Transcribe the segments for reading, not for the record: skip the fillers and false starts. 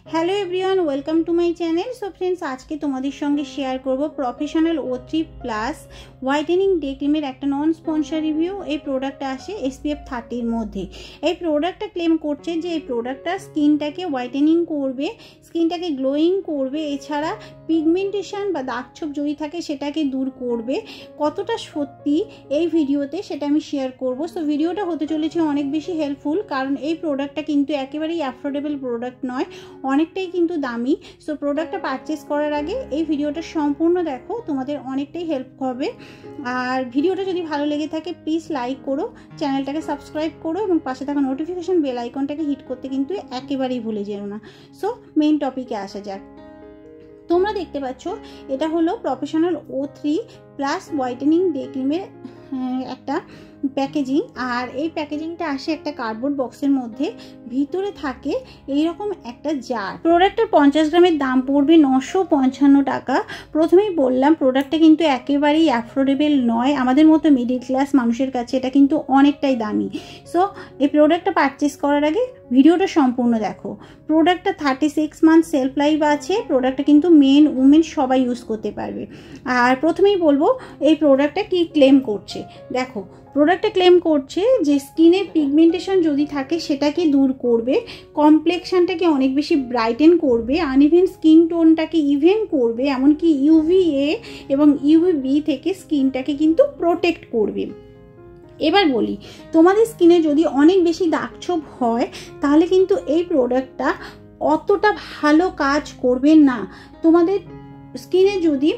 Hello everyone, welcome to my channel. So friends, আজকে তোমাদের সঙ্গে শেয়ার করব প্রফেশনাল O3+ হোয়াইটেনিং ডে ক্রিমের একটা নন স্পন্সর রিভিউ। এই প্রোডাক্টটা আসে SPF 30-র মধ্যে। এই প্রোডাক্টটা ক্লেম করছে যে এই প্রোডাক্টটা স্কিনটাকে হোয়াইটেনিং করবে, স্কিনটাকে গ্লোয়িং করবে, এছাড়া পিগমেন্টেশন বা দাগছোপ যদি থাকে সেটাকে দূর করবে। কতটা সত্যি এই ভিডিওতে সেটা আমি শেয়ার করব। সো ভিডিওটা হতে চলেছে অনেক বেশি হেল্পফুল, কারণ এই প্রোডাক্টটা কিন্তু একেবারেই অ্যাফোর্ডেবল প্রোডাক্ট নয়, অনেকটাই কিন্তু দামি। সো প্রোডাক্টটা পারচেস করার আগে এই ভিডিওটা সম্পূর্ণ দেখো, তোমাদের অনেকটাই হেল্প হবে। আর ভিডিওটা যদি ভালো লেগে থাকে প্লিজ লাইক করো, চ্যানেলটাকে সাবস্ক্রাইব করো এবং পাশে থাকা নোটিফিকেশন বেল আইকনটাকে হিট করতে কিন্তু একেবারেই ভুলে যেও না। সো মেইন টপিকে আসা যাক। তোমরা দেখতে পাচ্ছ এটা হলো প্রফেশনাল O3+ হোয়াইটেনিং ডে ক্রিমের একটা প্যাকেজিং। আর এই প্যাকেজিংটা আসে একটা কার্ডবোর্ড বক্সের মধ্যে, ভিতরে থাকে এইরকম একটা জার। প্রোডাক্টের 50 গ্রামের দাম পড়বে 955 টাকা। প্রথমেই বললাম প্রোডাক্টটা কিন্তু একেবারেই অ্যাফোর্ডেবল নয়, আমাদের মতো মিডিল ক্লাস মানুষের কাছে এটা কিন্তু অনেকটাই দামি। সো এই প্রোডাক্টটা পারচেস করার আগে ভিডিওটা সম্পূর্ণ দেখো। প্রোডাক্টটা 36 মান্থ সেলফ লাইফ আছে। প্রোডাক্টটা কিন্তু মেন উমেন সবাই ইউজ করতে পারবে। আর প্রথমেই বলবো এই প্রোডাক্টটা কি ক্লেম করছে। দেখো, প্রোডাক্টটা ক্লেম করছে যে স্কিনের পিগমেন্টেশন যদি থাকে সেটাকে দূর করবে, কমপ্লেক্সনটাকে অনেক বেশি ব্রাইটেন করবে, আনইভেন স্কিন টোনটাকে ইভেন করবে, এমনকি UVA এবং UVB থেকে স্কিনটাকে কিন্তু প্রোটেক্ট করবে। এবার বলি, তোমাদের স্কিনে যদি অনেক বেশি দাগছোপ হয় তাহলে কিন্তু এই প্রোডাক্টটা অতটা ভালো কাজ করবে না। তোমাদের স্কিনে যদি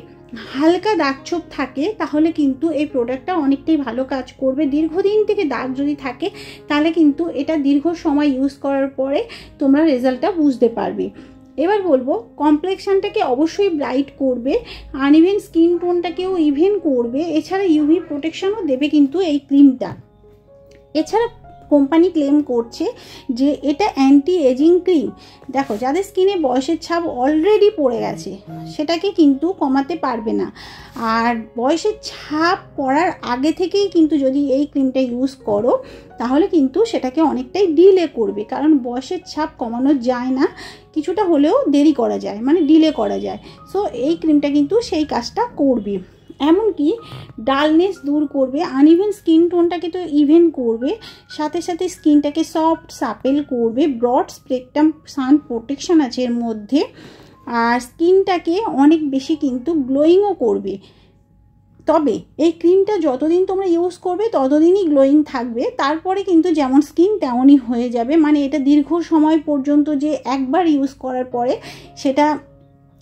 হালকা দাগছোপ থাকে তাহলে কিন্তু এই প্রোডাক্টটা অনেকটাই ভালো কাজ করবে। দীর্ঘদিন থেকে দাগ যদি থাকে তাহলে কিন্তু এটা দীর্ঘ সময় ইউজ করার পরে তোমরা রেজাল্টটা বুঝতে পারবে। এবার বলবো, কমপ্লেক্সনটাকে অবশ্যই ব্রাইট করবে, আনইভেন স্কিন টোনটাকেও ইভেন করবে, এছাড়া UV প্রোটেকশনও দেবে কিন্তু এই ক্রিমটা। এছাড়া কোম্পানি ক্লেম করছে যে এটা অ্যান্টি এজিং ক্রিম। দেখো, যাদের স্কিনে বয়সের ছাপ অলরেডি পড়ে গেছে সেটাকে কিন্তু কমাতে পারবে না। আর বয়সের ছাপ পড়ার আগে থেকেই কিন্তু যদি এই ক্রিমটা ইউজ করো তাহলে কিন্তু সেটাকে অনেকটাই ডিলে করবে, কারণ বয়সের ছাপ কমানো যায় না, কিছুটা হলেও দেরি করা যায়, মানে ডিলে করা যায়। সো এই ক্রিমটা কিন্তু সেই কাজটা করবে। এমনকি ডালনেস দূর করবে, আনইভেন স্কিন টোনটাকে তো ইভেন করবে, সাথে সাথে স্কিনটাকে সফট সাপেল করবে, ব্রড স্পেকট্রাম সান প্রোটেকশন আছে এর মধ্যে, আর স্কিনটাকে অনেক বেশি কিন্তু গ্লোয়িংও করবে। তবে এই ক্রিমটা যতদিন তোমরা ইউজ করবে ততদিনই গ্লোয়িং থাকবে, তারপরে কিন্তু যেমন স্কিন তেমনই হয়ে যাবে। মানে এটা দীর্ঘ সময় পর্যন্ত যে একবার ইউজ করার পরে সেটা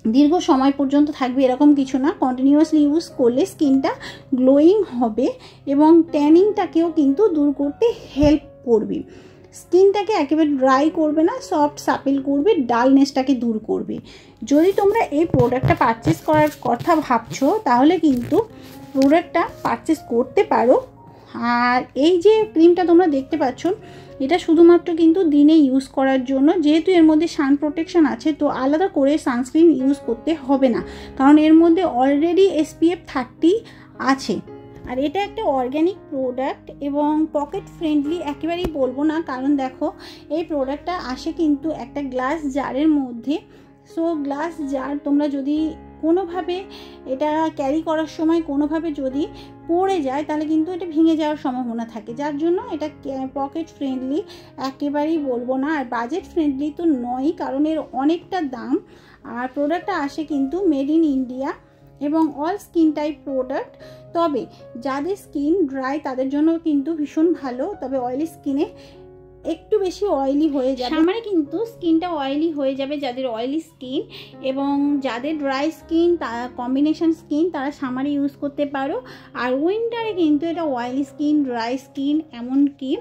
দীর্ঘ সময় পর্যন্ত থাকবে এরকম কিছু না। কন্টিনিউয়াসলি ইউজ করলে স্কিনটা গ্লোয়িং হবে এবং ট্যানিংটাকেও কিন্তু দূর করতে হেল্প করবে। স্কিনটাকে একেবারে ড্রাই করবে না, সফট সাপেল করবে, ডালনেসটাকে দূর করবে। যদি তোমরা এই প্রোডাক্টটা পারচেস করার কথা ভাবছো তাহলে কিন্তু প্রোডাক্টটা পারচেস করতে পারো। আর এই যে ক্রিমটা তোমরা দেখতে পাচ্ছ এটা শুধুমাত্র কিন্তু দিনে ইউজ করার জন্য, যেহেতু এর মধ্যে সান প্রোটেকশন আছে তো আলাদা করে সানস্ক্রিন ইউজ করতে হবে না, কারণ এর মধ্যে অলরেডি SPF 30 আছে। আর এটা একটা অর্গ্যানিক প্রোডাক্ট এবং পকেট ফ্রেন্ডলি একেবারেই বলবো না, কারণ দেখো এই প্রোডাক্টটা আসে কিন্তু একটা গ্লাস জারের মধ্যে। সো গ্লাস জার তোমরা যদি কোনোভাবে এটা ক্যারি করার সময় কোনোভাবে যদি পড়ে যায় তাহলে কিন্তু এটা ভেঙে যাওয়ার সম্ভাবনা থাকে, যার জন্য এটা পকেট ফ্রেন্ডলি একেবারেই বলবো না। আর বাজেট ফ্রেন্ডলি তো নয়ই, কারণ এর অনেকটা দাম। আর প্রোডাক্টটা আসে কিন্তু মেড ইন ইন্ডিয়া এবং অল স্কিন টাইপ প্রোডাক্ট। তবে যাদের স্কিন ড্রাই তাদের জন্য কিন্তু ভীষণ ভালো, তবে অয়েলি স্কিনে একটু বেশি অয়েলি হয়ে যাবে, সামারে কিন্তু স্কিনটা অয়েলি হয়ে যাবে যাদের অয়েলি স্কিন, এবং যাদের ড্রাই স্কিন তারা কম্বিনেশন স্কিন তারা সামারে ইউজ করতে পারো। আর উইন্টারে কিন্তু এটা অয়েলি স্কিন, ড্রাই স্কিন এমনকি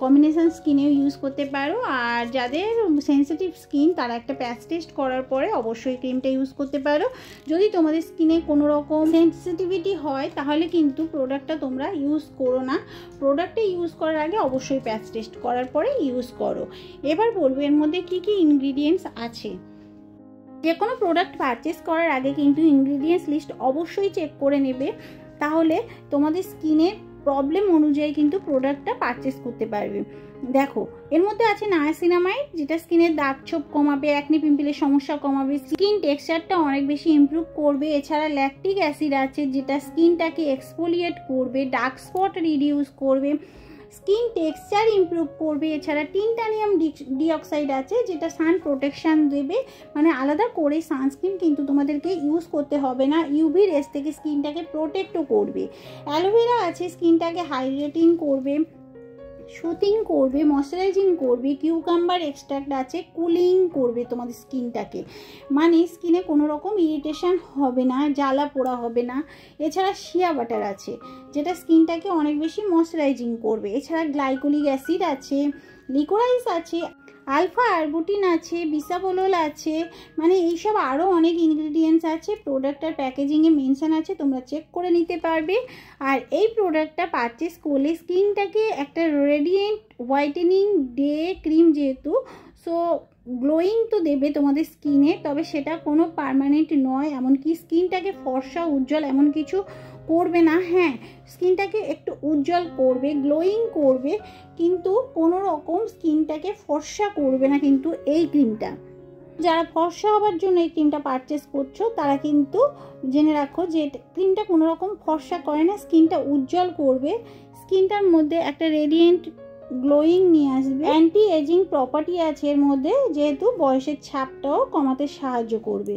কম্বিনেশন স্কিনেও ইউজ করতে পারো। আর যাদের সেন্সিটিভ স্কিন তারা একটা প্যাচ টেস্ট করার পরে অবশ্যই ক্রিমটা ইউজ করতে পারো। যদি তোমাদের স্কিনে কোনো রকম সেন্সিটিভিটি হয় তাহলে কিন্তু প্রোডাক্টটা তোমরা ইউজ করো না। প্রোডাক্টটা ইউজ করার আগে অবশ্যই প্যাচ টেস্ট করার পরে ইউজ করো। এবার বলবো এর মধ্যে কি কি ইনগ্রিডিয়েন্টস আছে। যে কোনো প্রোডাক্ট পারচেস করার আগে কিন্তু ইনগ্রিডিয়েন্টস লিস্ট অবশ্যই চেক করে নেবে, তাহলে তোমাদের স্কিনের প্রবলেম অনুযায়ী কিন্তু প্রোডাক্টটা পারচেস করতে পারবে। দেখো এর মধ্যে আছে নায়াসিনামাইড, যেটা স্কিনের দাগ ছোপ কমাবে, অ্যাকনি পিম্পলের সমস্যা কমাবে, স্কিন টেক্সচারটা অনেক বেশি ইমপ্রুভ করবে। এছাড়া ল্যাকটিক অ্যাসিড আছে, যেটা স্কিনটাকে এক্সফোলিয়েট করবে, ডার্ক স্পট রিডিউস করবে, স্কিন টেক্সচার ইমপ্রুভ করবে। এছাড়া টিনটানিয়াম ডিঅক্সাইড আছে, যেটা সান প্রোটেকশান দেবে, মানে আলাদা করে সানস্ক্রিন কিন্তু তোমাদেরকে ইউজ করতে হবে না, ইউভি রেস থেকে স্কিনটাকে প্রোটেক্টও করবে। অ্যালোভেরা আছে, স্কিনটাকে হাইড্রেটিং করবে, সুথিং করবে, ময়শ্চারাইজিং করবে। কিউকাম্বার এক্সট্রাক্ট আছে, কুলিং করবে তোমাদের স্কিনটাকে, মানে স্কিনে কোনো রকম ইরিটেশন হবে না, জ্বালা পোড়া হবে না। এছাড়া শিয়া বাটার আছে, যেটা স্কিনটাকে অনেক বেশি ময়শ্চারাইজিং করবে। এছাড়া গ্লাইকোলিক অ্যাসিড আছে, লিকোরাইস আছে, আলফা আরবুটিন আছে, বিসাবোলোল আছে, মানে এইসব আরও অনেক ইনগ্রিডিয়েন্টস আছে। প্রোডাক্টটার প্যাকেজিংয়ে মেনশন আছে, তোমরা চেক করে নিতে পারবে। আর এই প্রোডাক্টটা পারচেস করলে স্কিনটাকে একটা রেডিয়েন্ট হোয়াইটেনিং ডে ক্রিম, যেহেতু সো গ্লোয়িং তো দেবে তোমাদের স্কিনে, তবে সেটা কোনো পার্মানেন্ট নয়, এমনকি স্কিনটাকে ফর্সা উজ্জ্বল এমন কিছু করবে না। হ্যাঁ, স্কিনটাকে একটু উজ্জ্বল করবে, গ্লোয়িং করবে, কিন্তু কোনো রকম স্কিনটাকে ফর্সা করবে না কিন্তু এই ক্রিমটা। যারা ফর্সা হওয়ার জন্য এই ক্রিমটা পারচেস করছো, তারা কিন্তু জেনে রাখো যে ক্রিমটা কোনো রকম ফর্সা করে না, স্কিনটা উজ্জ্বল করবে, স্কিনটার মধ্যে একটা রেডিয়েন্ট গ্লোয়িং নিয়ে আসবে। অ্যান্টি এজিং প্রপার্টি আছে এর মধ্যে, যেহেতু বয়সের ছাপটাও কমাতে সাহায্য করবে।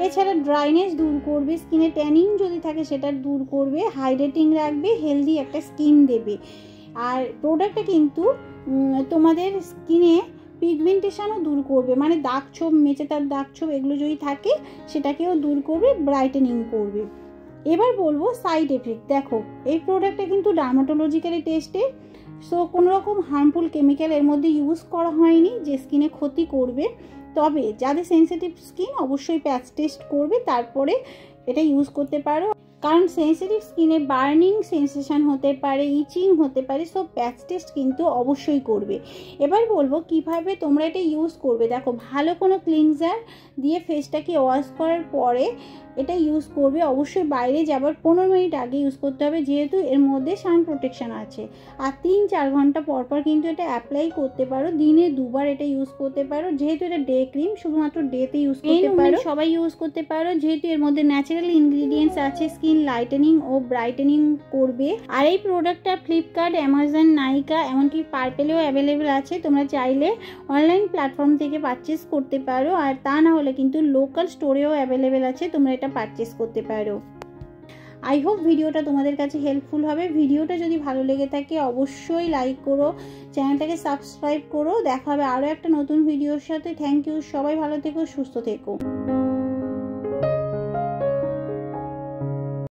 এছাড়া ড্রাইনেস দূর করবে, স্কিনে ট্যানিং যদি থাকে সেটা দূর করবে, হাইড্রেটিং রাখবে, হেলদি একটা স্কিন দেবে। আর প্রোডাক্টটা কিন্তু তোমাদের স্কিনে পিগমেন্টেশনও দূর করবে, মানে দাগ ছোপ, মেচেদার দাগ ছোপ এগুলো যদি থাকে সেটাকেও দূর করবে, ব্রাইটেনিং করবে। এবার বলবো সাইড এফেক্ট। দেখো এই প্রোডাক্টটা কিন্তু ডার্মাটোলজিক্যালি টেস্টেড, সো কোনো রকম হার্মফুল কেমিক্যাল এর মধ্যে ইউজ করা হয়নি যে স্কিনে ক্ষতি করবে। তবে যাদের সেন্সিটিভ স্কিন অবশ্যই প্যাচ টেস্ট করবে, তারপরে এটা ইউজ করতে পারো, কারণ সেন্সিটিভ স্কিনে বার্নিং সেন্সেশন হতে পারে, ইচিং হতে পারে, সো প্যাচ টেস্ট কিন্তু অবশ্যই করবে। এবার বলবো কিভাবে তোমরা এটা ইউজ করবে। দেখো ভালো কোনো ক্লিনজার দিয়ে ফেসটাকে ওয়াশ করার পরে এটা ইউজ করবে, অবশ্যই বাইরে যাবার 15 মিনিট আগে ইউজ করতে হবে, যেহেতু এর মধ্যে সান প্রোটেকশন আছে। আর 3-4 ঘন্টা পরপর কিন্তু এটা অ্যাপ্লাই করতে পারো, দিনে 2 বার এটা ইউজ করতে পারো, যেহেতু এটা ডে ক্রিম, শুধুমাত্র ডেতে ইউজ করতে পারো, সবাই ইউজ করতে পারো, যেহেতু এর মধ্যে ন্যাচারাল ইনগ্রিডিয়েন্টস আছে, স্কিন লাইটেনিং ও ব্রাইটেনিং করবে। আর এই প্রোডাক্টটা ফ্লিপকার্ট, অ্যামাজন, নাইকা এমনকি পার্পেলেও অ্যাভেলেবেল আছে, তোমরা চাইলে অনলাইন প্ল্যাটফর্ম থেকে পারচেস করতে পারো, আর তা না হলে কিন্তু লোকাল স্টোরেও অ্যাভেলেবেল আছে, তোমরা এটা পারচেস করতে পারো। আই হোপ ভিডিওটা তোমাদের কাছে হেল্পফুল হবে। ভিডিওটা যদি ভালো লেগে থাকে অবশ্যই লাইক করো, চ্যানেলটাকে সাবস্ক্রাইব করো। দেখা হবে আরও একটা নতুন ভিডিওর সাথে। থ্যাংক ইউ, সবাই ভালো থেকো, সুস্থ থেকো।